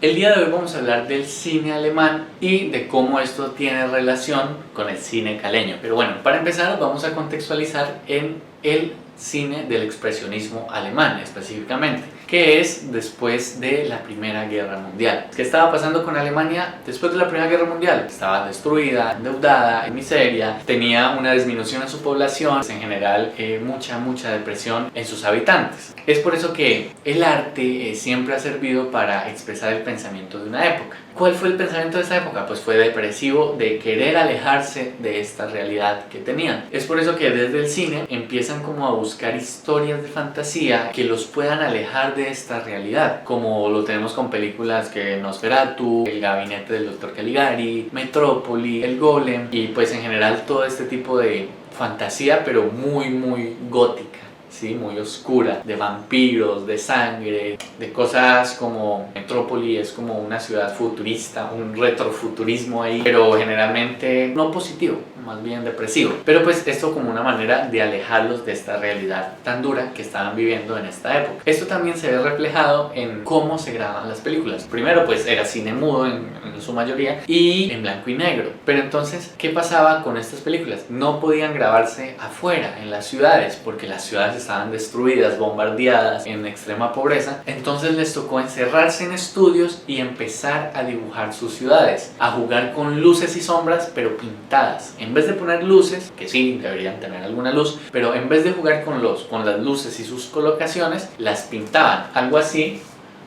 El día de hoy vamos a hablar del cine alemán y de cómo esto tiene relación con el cine caleño. Pero bueno, para empezar vamos a contextualizar en el cine del expresionismo alemán específicamente, que es después de la Primera Guerra Mundial. ¿Qué estaba pasando con Alemania después de la Primera Guerra Mundial? Estaba destruida, endeudada, en miseria, tenía una disminución en su población, en general mucha depresión en sus habitantes. Es por eso que el arte siempre ha servido para expresar el pensamiento de una época. ¿Cuál fue el pensamiento de esa época? Pues fue depresivo, de querer alejarse de esta realidad que tenían. Es por eso que desde el cine empiezan como a buscar historias de fantasía que los puedan alejar de esta realidad, como lo tenemos con películas que Nosferatu, El gabinete del Dr. Caligari, Metrópoli, El Golem y pues en general todo este tipo de fantasía, pero muy gótica. Sí, muy oscura, de vampiros, de sangre, de cosas como Metrópoli es como una ciudad futurista, un retrofuturismo ahí, pero generalmente no positivo, más bien depresivo. Pero pues esto como una manera de alejarlos de esta realidad tan dura que estaban viviendo en esta época. Esto también se ve reflejado en cómo se graban las películas. Primero pues era cine mudo en su mayoría y en blanco y negro. Pero entonces, ¿qué pasaba con estas películas? No podían grabarse afuera, en las ciudades, porque las ciudades estaban destruidas, bombardeadas, en extrema pobreza. Entonces les tocó encerrarse en estudios y empezar a dibujar sus ciudades, a jugar con luces y sombras, pero pintadas. En vez de poner luces, que sí, deberían tener alguna luz, pero en vez de jugar con las luces y sus colocaciones, las pintaban. Algo así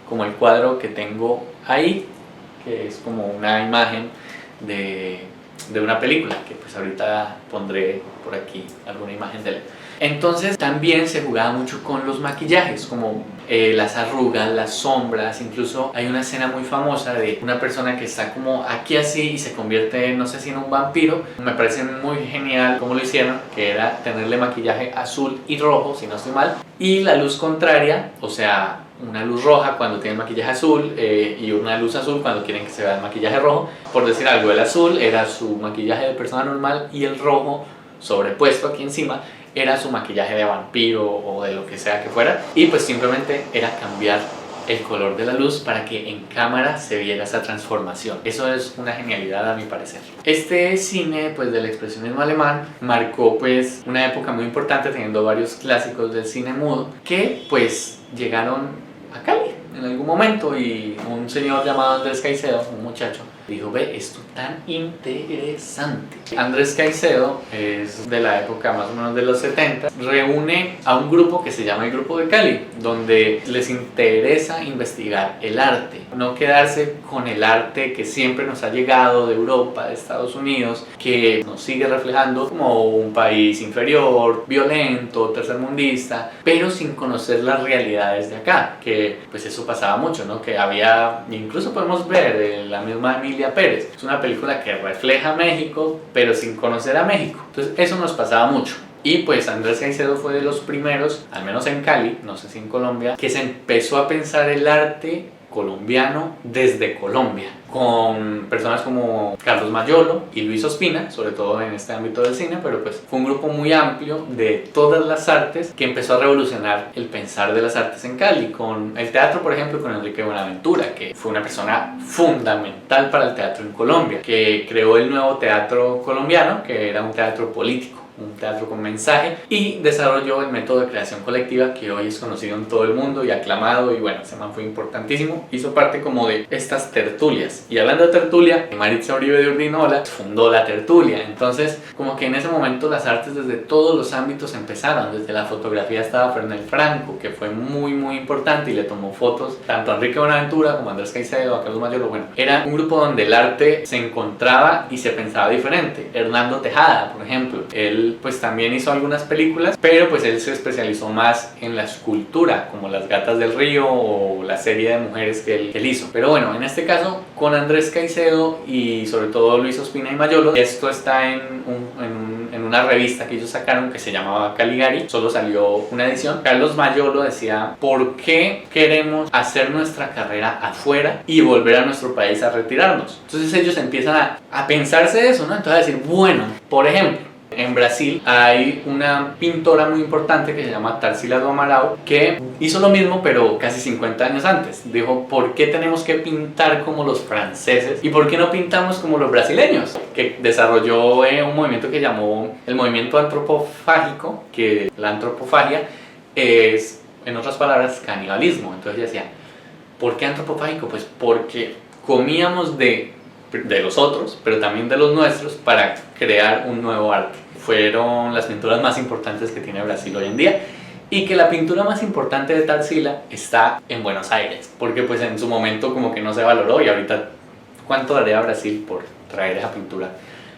como el cuadro que tengo ahí, que es como una imagen de una película, que pues ahorita pondré por aquí alguna imagen de él. Entonces también se jugaba mucho con los maquillajes, como las arrugas, las sombras. Incluso hay una escena muy famosa de una persona que está como aquí así y se convierte, no sé si en un vampiro. Me parece muy genial cómo lo hicieron, que era tenerle maquillaje azul y rojo, si no estoy mal, y la luz contraria, o sea, una luz roja cuando tienen maquillaje azul y una luz azul cuando quieren que se vea el maquillaje rojo. Por decir algo, el azul era su maquillaje de persona normal y el rojo sobrepuesto aquí encima era su maquillaje de vampiro o de lo que sea que fuera, y pues simplemente era cambiar el color de la luz para que en cámara se viera esa transformación. Eso es una genialidad a mi parecer. Este cine pues del expresionismo alemán marcó pues una época muy importante, teniendo varios clásicos del cine mudo que pues llegaron a Cali en algún momento, y un señor llamado Andrés Caicedo, un muchacho, dijo: ve, esto tan interesante. Andrés Caicedo es de la época más o menos de los 70, reúne a un grupo que se llama el Grupo de Cali, donde les interesa investigar el arte, no quedarse con el arte que siempre nos ha llegado de Europa, de Estados Unidos, que nos sigue reflejando como un país inferior, violento, tercermundista, pero sin conocer las realidades de acá, que pues eso pasaba mucho, ¿no? Que había, incluso podemos ver la misma Emilia Pérez, es una película que refleja México, pero sin conocer a México. Entonces eso nos pasaba mucho. Y pues Andrés Caicedo fue de los primeros, al menos en Cali, no sé si en Colombia, que se empezó a pensar el arte colombiano desde Colombia, con personas como Carlos Mayolo y Luis Ospina, sobre todo en este ámbito del cine, pero pues fue un grupo muy amplio de todas las artes que empezó a revolucionar el pensar de las artes en Cali, con el teatro, por ejemplo, con Enrique Buenaventura, que fue una persona fundamental para el teatro en Colombia, que creó el nuevo teatro colombiano, que era un teatro político, un teatro con mensaje, y desarrolló el método de creación colectiva que hoy es conocido en todo el mundo y aclamado, y bueno, ese man fue importantísimo, hizo parte como de estas tertulias. Y hablando de tertulia, Maritza Uribe de Urdinola fundó la tertulia. Entonces como que en ese momento las artes desde todos los ámbitos empezaron. Desde la fotografía estaba Fernel Franco, que fue muy importante y le tomó fotos tanto a Enrique Buenaventura como a Andrés Caicedo, a Carlos Mayolo. Bueno, era un grupo donde el arte se encontraba y se pensaba diferente. Hernando Tejada, por ejemplo, él pues también hizo algunas películas, pero pues él se especializó más en la escultura, como Las Gatas del Río o la serie de mujeres que él hizo. Pero bueno, en este caso con Andrés Caicedo y sobre todo Luis Ospina y Mayolo, esto está en una revista que ellos sacaron que se llamaba Caligari, solo salió una edición. Carlos Mayolo decía: ¿por qué queremos hacer nuestra carrera afuera y volver a nuestro país a retirarnos? Entonces ellos empiezan a pensarse eso, ¿no? Entonces a decir, bueno, por ejemplo, En Brasil hay una pintora muy importante que se llama Tarsila do Amaral, que hizo lo mismo pero casi 50 años antes. Dijo, ¿por qué tenemos que pintar como los franceses? ¿Y por qué no pintamos como los brasileños? Que desarrolló un movimiento que llamó el movimiento antropofágico, que la antropofagia es, en otras palabras, canibalismo. Entonces ella decía, ¿por qué antropofágico? Pues porque comíamos de los otros, pero también de los nuestros, para crear un nuevo arte. Fueron las pinturas más importantes que tiene Brasil hoy en día, y que la pintura más importante de Tarsila está en Buenos Aires, porque pues en su momento como que no se valoró, y ahorita ¿cuánto daría Brasil por traer esa pintura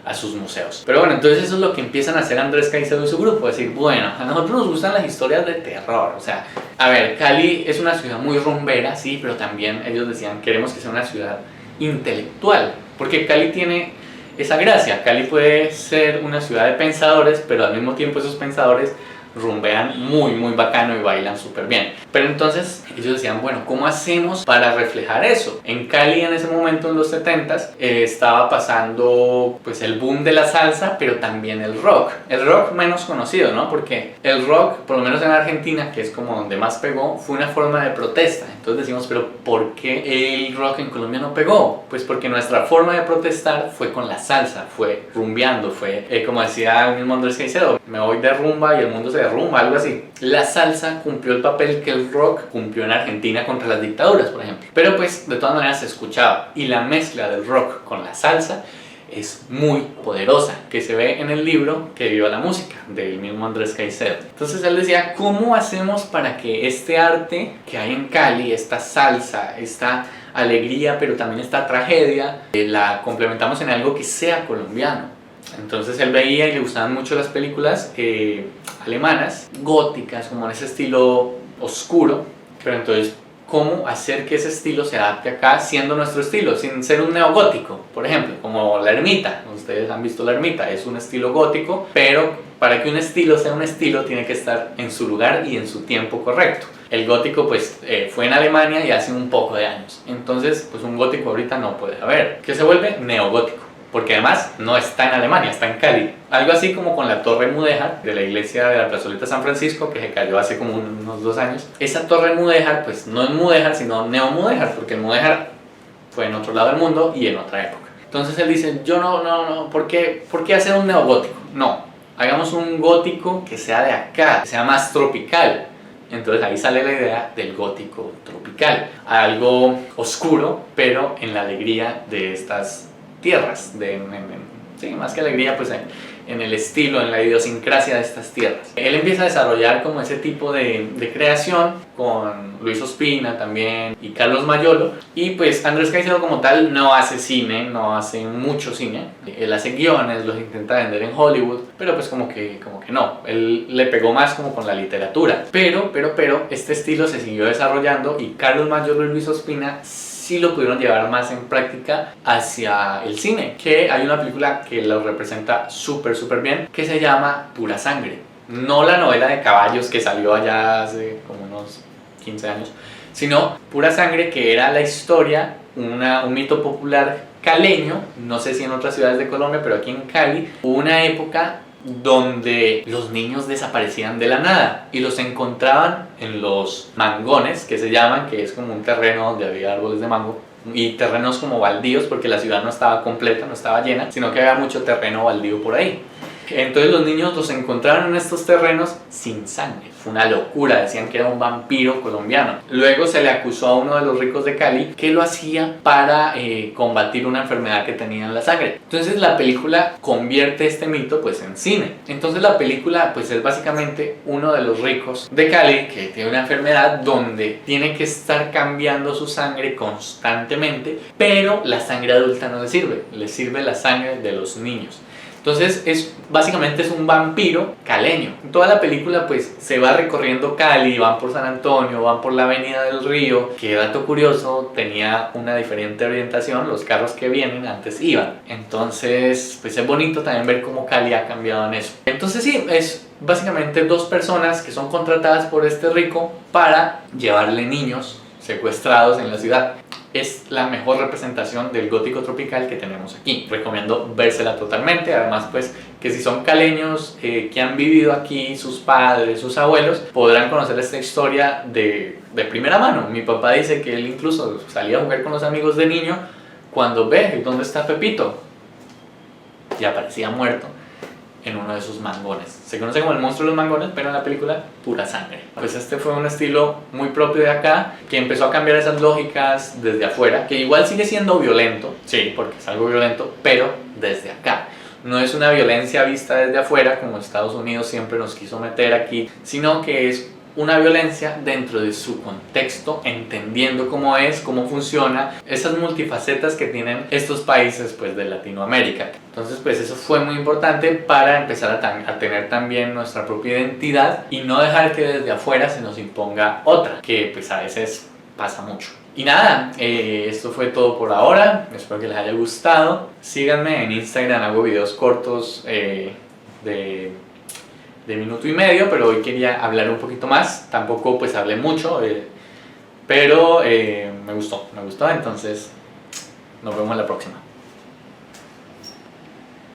a sus museos? Pero bueno, entonces eso es lo que empiezan a hacer Andrés Caicedo y su grupo, decir, bueno, a nosotros nos gustan las historias de terror, o sea, a ver, Cali es una ciudad muy rumbera, sí, pero también ellos decían, queremos que sea una ciudad intelectual, porque Cali tiene esa gracia. Cali puede ser una ciudad de pensadores, pero al mismo tiempo esos pensadores rumbean muy bacano y bailan súper bien. Pero entonces ellos decían, bueno, ¿cómo hacemos para reflejar eso? En Cali en ese momento, en los 70s, estaba pasando pues el boom de la salsa, pero también el rock. El rock menos conocido, ¿no? Porque el rock, por lo menos en Argentina, que es como donde más pegó, fue una forma de protesta. Entonces decimos, pero ¿por qué el rock en Colombia no pegó? Pues porque nuestra forma de protestar fue con la salsa, fue rumbeando, fue, como decía el mismo Andrés Caicedo, me voy de rumba y el mundo se derrumba, algo así. La salsa cumplió el papel que el rock cumplió en Argentina contra las dictaduras, por ejemplo. Pero pues de todas maneras se escuchaba, y la mezcla del rock con la salsa es muy poderosa, que se ve en el libro Que viva la música, del mismo Andrés Caicedo. Entonces él decía, ¿cómo hacemos para que este arte que hay en Cali, esta salsa, esta alegría, pero también esta tragedia, la complementamos en algo que sea colombiano? Entonces él veía y le gustaban mucho las películas alemanas, góticas, como en ese estilo oscuro, pero entonces, ¿cómo hacer que ese estilo se adapte acá siendo nuestro estilo, sin ser un neogótico? Por ejemplo, como La Ermita. Ustedes han visto La Ermita, es un estilo gótico, pero para que un estilo sea un estilo tiene que estar en su lugar y en su tiempo correcto. El gótico pues fue en Alemania y hace un poco de años, entonces pues un gótico ahorita no puede haber, que se vuelve neogótico, porque además no está en Alemania, está en Cali. Algo así como con la Torre Mudéjar de la iglesia de la Plazoleta San Francisco, que se cayó hace como unos 2 años. Esa Torre Mudéjar pues no es mudéjar, sino neomudéjar, porque el mudéjar fue en otro lado del mundo y en otra época. Entonces él dice, yo no, ¿por qué hacer un neogótico? No, hagamos un gótico que sea de acá, que sea más tropical. Entonces ahí sale la idea del gótico tropical, algo oscuro, pero en la alegría de estas tierras, sí, más que alegría, pues en el estilo, en la idiosincrasia de estas tierras. Él empieza a desarrollar como ese tipo de creación con Luis Ospina también y Carlos Mayolo, y pues Andrés Caicedo como tal no hace cine, no hace mucho cine. Él hace guiones, los intenta vender en Hollywood, pero pues como que no, él le pegó más como con la literatura, pero este estilo se siguió desarrollando, y Carlos Mayolo y Luis Ospina sí lo pudieron llevar más en práctica hacia el cine, que hay una película que lo representa súper bien, que se llama Pura Sangre. No la novela de caballos que salió allá hace como unos 15 años, sino Pura Sangre, que era la historia, un mito popular caleño, no sé si en otras ciudades de Colombia, pero aquí en Cali, hubo una época donde los niños desaparecían de la nada y los encontraban en los mangones, que se llaman, que es como un terreno donde había árboles de mango y terrenos como baldíos, porque la ciudad no estaba completa, no estaba llena, sino que había mucho terreno baldío por ahí. Entonces los niños los encontraron en estos terrenos sin sangre. Fue una locura, decían que era un vampiro colombiano. Luego se le acusó a uno de los ricos de Cali que lo hacía para combatir una enfermedad que tenía en la sangre. Entonces la película convierte este mito pues en cine. Entonces la película pues es básicamente uno de los ricos de Cali que tiene una enfermedad donde tiene que estar cambiando su sangre constantemente, pero la sangre adulta no le sirve la sangre de los niños. Entonces básicamente es un vampiro caleño. En toda la película pues se va recorriendo Cali, van por San Antonio, van por la Avenida del Río, que dato curioso, tenía una diferente orientación, los carros que vienen antes iban. Entonces pues es bonito también ver cómo Cali ha cambiado en eso. Entonces sí, es básicamente 2 personas que son contratadas por este rico para llevarle niños secuestrados en la ciudad. es la mejor representación del gótico tropical que tenemos aquí. Recomiendo vérsela totalmente, además pues que si son caleños que han vivido aquí, sus padres, sus abuelos, podrán conocer esta historia de primera mano. Mi papá dice que él incluso salía a jugar con los amigos de niño cuando ve dónde está Pepito y aparecía muerto en uno de sus mangones. Se conoce como el monstruo de los mangones, pero en la película pura sangre. Pues este fue un estilo muy propio de acá, que empezó a cambiar esas lógicas desde afuera, que igual sigue siendo violento, sí, porque es algo violento, pero desde acá. No es una violencia vista desde afuera, como Estados Unidos siempre nos quiso meter aquí, sino que es una violencia dentro de su contexto, entendiendo cómo es, cómo funciona, esas multifacetas que tienen estos países pues, de Latinoamérica. Entonces pues eso fue muy importante para empezar a tener también nuestra propia identidad y no dejar que desde afuera se nos imponga otra, que pues a veces pasa mucho. Y nada, esto fue todo por ahora, espero que les haya gustado. Síganme en Instagram, hago videos cortos de minuto y medio, pero hoy quería hablar un poquito más, tampoco pues hablé mucho, pero me gustó, entonces nos vemos la próxima.